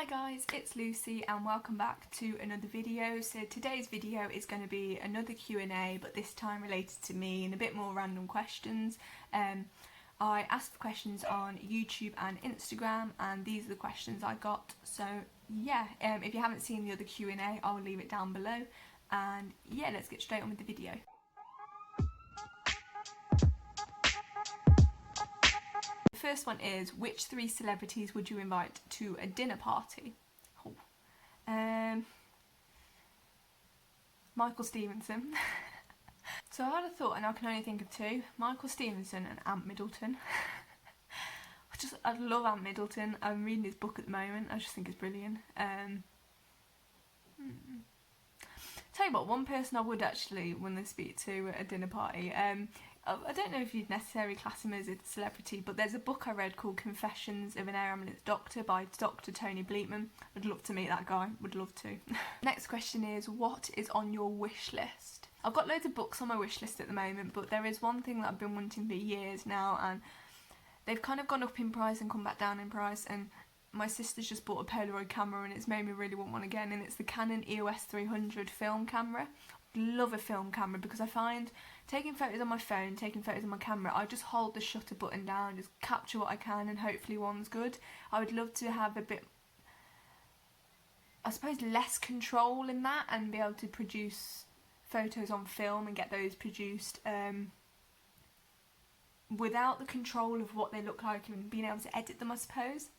Hi guys, it's Lucy and welcome back to another video. So today's video is going to be another Q&A, but this time related to me and a bit more random questions. I asked for questions on YouTube and Instagram and these are the questions I got. So yeah, if you haven't seen the other Q&A, I'll leave it down below. And yeah, let's get straight on with the video. The first one is, which 3 celebrities would you invite to a dinner party? Michael Stevenson. So I had a thought and I can only think of 2. Michael Stevenson and Ant Middleton. I love Ant Middleton. I'm reading his book at the moment. I just think it's brilliant. Tell you what, one person I would actually want to speak to at a dinner party, I don't know if you'd necessarily class him as a celebrity, but there's a book I read called Confessions of an Air Ambulance Doctor by Dr. Tony Bleakman. I'd love to meet that guy, would love to. Next question is, what is on your wish list? I've got loads of books on my wish list at the moment, but there is one thing that I've been wanting for years now, and they've kind of gone up in price and come back down in price, and my sister's just bought a Polaroid camera and it's made me really want one again, and it's the Canon EOS 300 film camera. Love a film camera because I find taking photos on my phone, taking photos on my camera, I just hold the shutter button down, just capture what I can and hopefully one's good. I would love to have a bit, I suppose, less control in that and be able to produce photos on film and get those produced without the control of what they look like and being able to edit them, I suppose.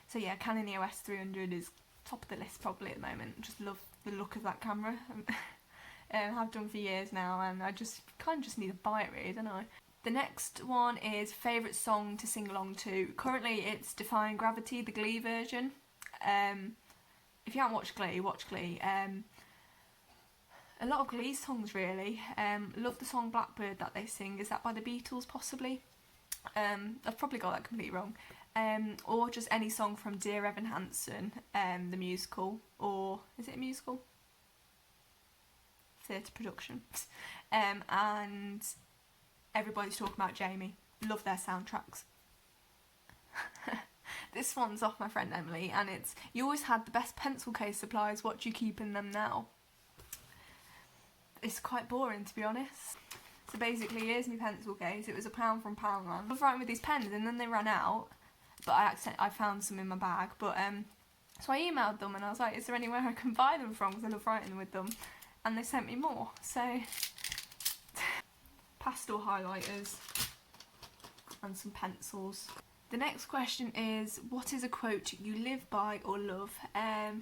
So yeah, Canon EOS 300 is top of the list probably at the moment. Just love the look of that camera. Have done for years now, and I just kind of just need to buy it really, don't I? The next one is favourite song to sing along to. Currently it's Defying Gravity, the Glee version. If you haven't watched Glee, watch Glee. A lot of Glee songs really. Love the song Blackbird that they sing. Is that by the Beatles possibly? I've probably got that completely wrong. Or just any song from Dear Evan Hansen, the musical, or is it a musical? Theatre production. And Everybody's Talking About Jamie. Love their soundtracks. This one's off my friend Emily, and it's, you always had the best pencil case supplies, what do you keep in them now? It's quite boring, to be honest. So basically, here's my pencil case. It was £1 from Poundland. I was writing with these pens and then they ran out, but I found some in my bag. But so I emailed them and I was like, is there anywhere I can buy them from, because I love writing with them? And they sent me more. So pastel highlighters and some pencils. The next question is, what is a quote you live by or love? I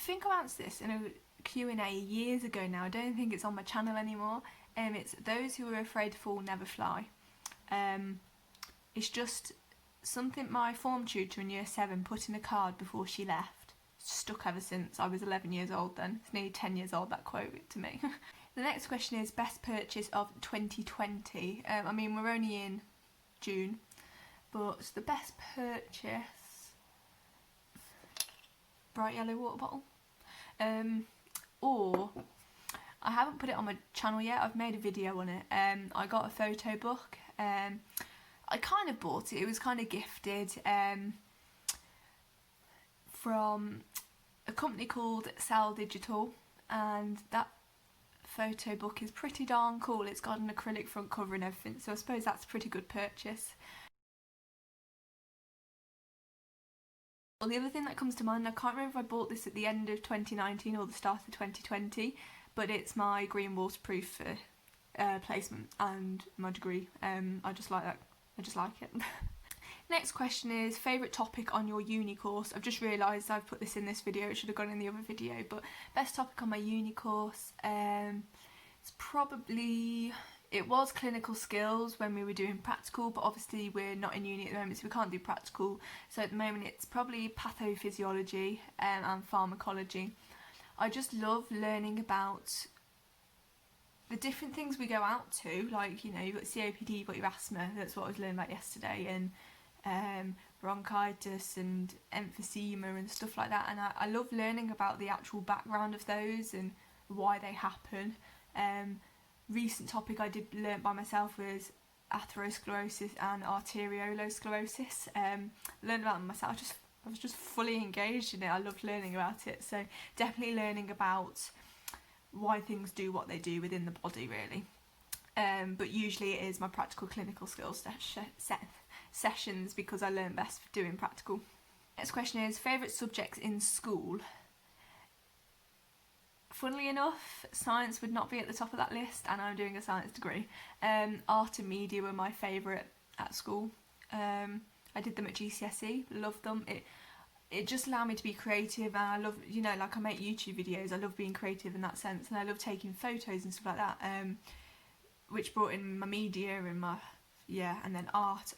think I answered this in a Q&A years ago now. I don't think it's on my channel anymore. It's, those who are afraid to fall never fly. It's just something my form tutor in year 7 put in a card before she left. It's stuck ever since. I was 11 years old then. It's nearly 10 years old, that quote, to me. The next question is best purchase of 2020. I mean, we're only in June, but the best purchase, bright yellow water bottle. Or I haven't put it on my channel yet. I've made a video on it. I got a photo book. I kind of bought it. It was kind of gifted from a company called Cell Digital, and that photo book is pretty darn cool. It's got an acrylic front cover and everything, so I suppose that's a pretty good purchase. Well, the other thing that comes to mind, I can't remember if I bought this at the end of 2019 or the start of 2020, but it's my green waterproof placement and my degree. I just like that. I just like it. Next question is favourite topic on your uni course. I've just realised I've put this in this video. It should have gone in the other video, but best topic on my uni course. It's probably, it was clinical skills when we were doing practical, but obviously we're not in uni at the moment, so we can't do practical. So at the moment it's probably pathophysiology and pharmacology. I just love learning about the different things we go out to, like, you know, you've got COPD, you've got your asthma, that's what I was learning about yesterday, and bronchitis and emphysema and stuff like that, and I love learning about the actual background of those and why they happen. Recent topic I did learn by myself was atherosclerosis and arteriolosclerosis. Learned about them myself. I was just fully engaged in it. I loved learning about it. So definitely learning about why things do what they do within the body, really. But usually it is my practical clinical skills sessions, because I learn best doing practical. Next question is favourite subjects in school. Funnily enough, science would not be at the top of that list, and I'm doing a science degree. Art and media were my favourite at school. I did them at GCSE, loved them. It just allowed me to be creative, and I love, you know, like I make YouTube videos, I love being creative in that sense, and I love taking photos and stuff like that, which brought in my media and my, and then art.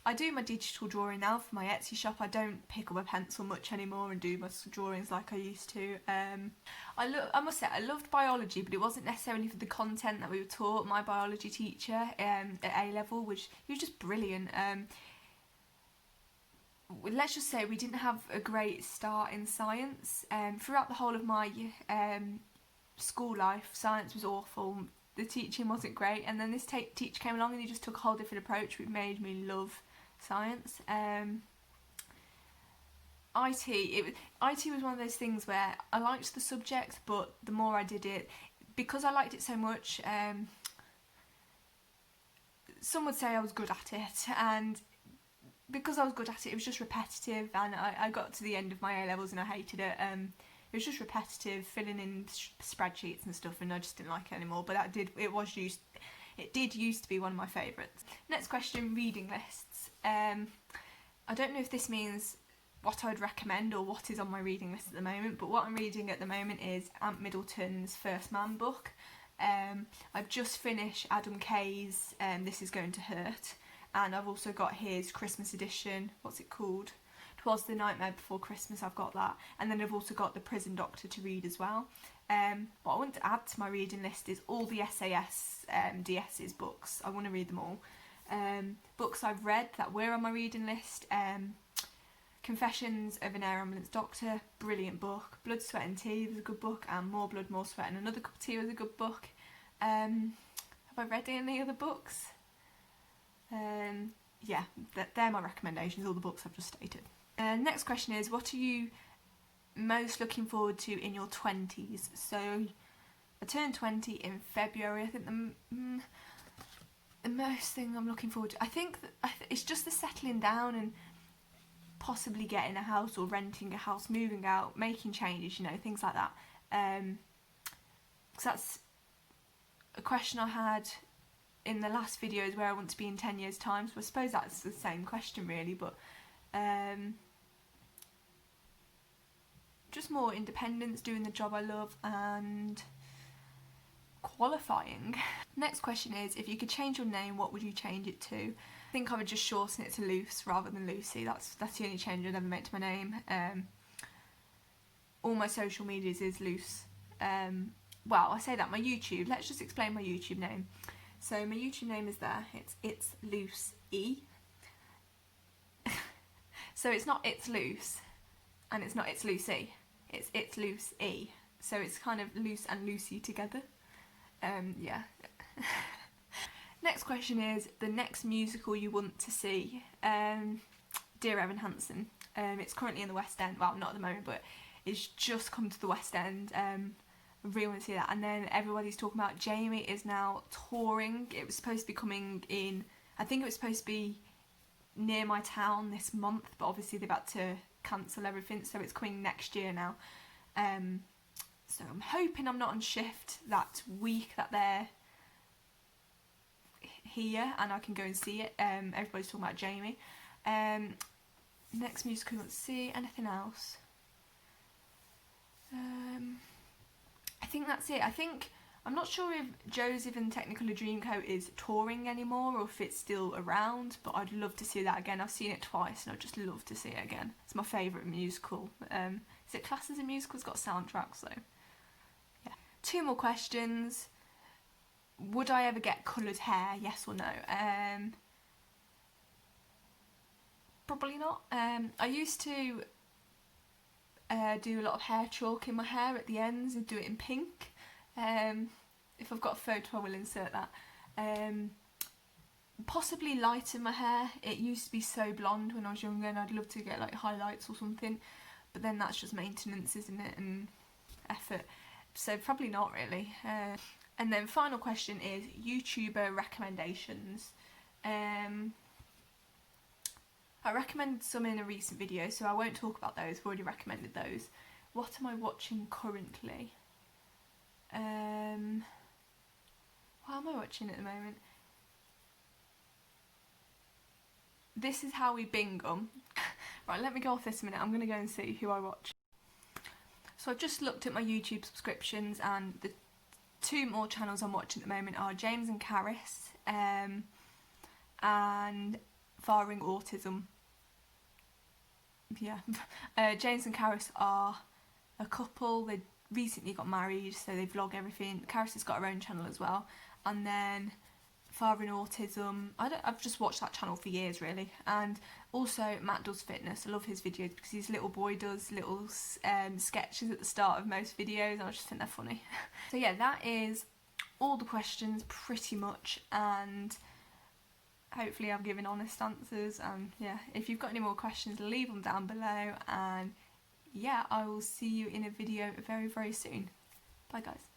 I do my digital drawing now for my Etsy shop. I don't pick up a pencil much anymore and do my drawings like I used to. I must say, I loved biology, but it wasn't necessarily for the content that we were taught. My biology teacher at A level, he was just brilliant. Let's just say we didn't have a great start in science. Throughout the whole of my school life, science was awful. The teaching wasn't great, and then this teacher came along and he just took a whole different approach, which made me love science. IT was one of those things where I liked the subject, but the more I did it, because I liked it so much, some would say I was good at it, and because I was good at it, it was just repetitive, and I got to the end of my A-levels and I hated it. It was just repetitive, filling in spreadsheets and stuff, and I just didn't like it anymore. But it did used to be one of my favourites. Next question, reading lists. I don't know if this means what I would recommend or what is on my reading list at the moment, but what I'm reading at the moment is Ant Middleton's First Man book. I've just finished Adam Kay's This Is Going to Hurt, and I've also got his Christmas edition. What's it called? Was The Nightmare Before Christmas. I've got that, and then I've also got The Prison Doctor to read as well. What I want to add to my reading list is all the SAS DS's books. I want to read them all. Books I've read that were on my reading list: Confessions of an Air Ambulance Doctor, brilliant book. Blood, Sweat and Tea was a good book, and More Blood, More Sweat and Another Cup of Tea was a good book. Have I read any other books? They're my recommendations, all the books I've just stated. Next question is, what are you most looking forward to in your 20s? So I turned 20 in February. I think the most thing I'm looking forward to, I think it's just the settling down and possibly getting a house or renting a house, moving out, making changes, you know, things like that. Because that's a question I had in the last video, is where I want to be in 10 years time. So I suppose that's the same question really, but just more independence, doing the job I love, and qualifying. Next question is, if you could change your name, what would you change it to? I think I would just shorten it to Luce rather than Lucy. That's the only change I'd ever make to my name. All my social medias is Luce. Well, I say that, my YouTube, let's just explain my YouTube name. So my YouTube name is there, it's Luce E. So it's not It's Luce, and it's not It's Lucy, it's Luce E. So it's kind of Luce and Lucy together. Next question is, the next musical you want to see. Dear Evan Hansen. It's currently in the West End, well, not at the moment, but it's just come to the West End. I really want to see that. And then everybody's talking about Jamie is now touring. It was supposed to be coming in, I think it was supposed to be near my town this month, but obviously they've had to cancel everything, so it's coming next year now. So I'm hoping I'm not on shift that week that they're here and I can go and see it. Everybody's talking about Jamie. Next musical I want to see. Anything else? I think that's it. I'm not sure if Joseph and Technicolor Dreamcoat is touring anymore or if it's still around, but I'd love to see that again. I've seen it twice and I'd just love to see it again. It's my favourite musical. Is it classed as a musical? It's got soundtracks though. Yeah. 2 more questions. Would I ever get coloured hair? Yes or no? Probably not. I used to do a lot of hair chalk in my hair at the ends and do it in pink. If I've got a photo I will insert that. possibly lighten my hair. It used to be so blonde when I was younger, and I'd love to get like highlights or something, but then that's just maintenance, isn't it, and effort, so probably not really. And then final question is YouTuber recommendations. I recommended some in a recent video, so I won't talk about those. I've already recommended those. What am I watching currently? What am I watching at the moment? This Is How We Bingham. Right, let me go off this a minute. I'm going to go and see who I watch. So I've just looked at my YouTube subscriptions, and the 2 more channels I'm watching at the moment are James and Caris and Fathering Autism. Yeah. James and Caris are a couple. They recently got married, so they vlog everything. Caris has got her own channel as well. And then Fathering Autism, I've just watched that channel for years really. And also Matt Does Fitness. I love his videos because his little boy does little sketches at the start of most videos, and I just think they're funny. So yeah, that is all the questions pretty much, and hopefully I've given honest answers. And yeah, if you've got any more questions, leave them down below, and yeah, I will see you in a video very, very soon. Bye guys.